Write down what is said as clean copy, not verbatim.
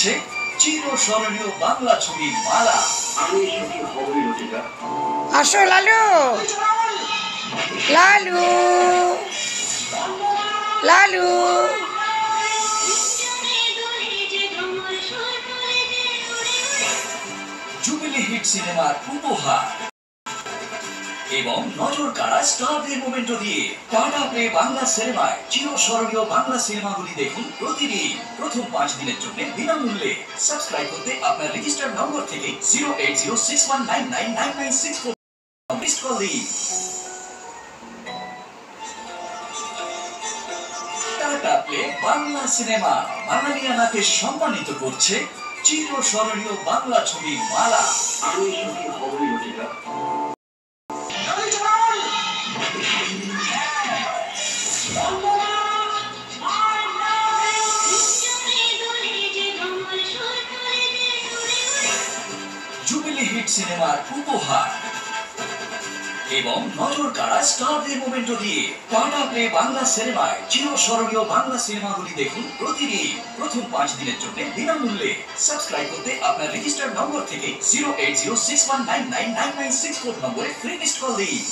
করছে চিরস্মরণীয় বাংলা ছবির মালা। আমি সুখী হবই লতিকা। আসো লালু, লালু, লালু। জুবিলি হিট সিনেমার উপহার এবং নজর কাড়া স্টারদের মোমেন্ট দিয়ে টাটা প্লে বাংলা সিনেমায় চিরস্মরণীয় বাংলা সিনেমাগুলি দেখুন প্রতিদিন। প্রথম 5 দিনের জন্য বিনামূল্যে। সাবস্ক্রাইব করতে আপনার রেজিস্টার্ড নম্বর থেকে 08061999964 মিসড কল দিন। টাটা প্লে বাংলা সিনেমা বাঙালিয়ানাকে সম্মানিত করছে চিরস্মরণীয় বাংলা ছবির মালা। আমি সুখী হবই লতিকা। জুবিলি হিট সিনেমার উপহার এবং নজর কাড়া স্টারদের মোমেন্ট দিয়ে টাটা প্লে বাংলা সিনেমায় চিরস্মরণীয় বাংলা সিনেমাগুলি দেখুন প্রতিদিন। প্রথম 5 দিনের জন্য বিনামূল্যে। সাবস্ক্রাইব করতে আপনার রেজিস্টার্ড নম্বর থেকে 08061999964 নম্বরে ফ্রি মিসড কল দিন।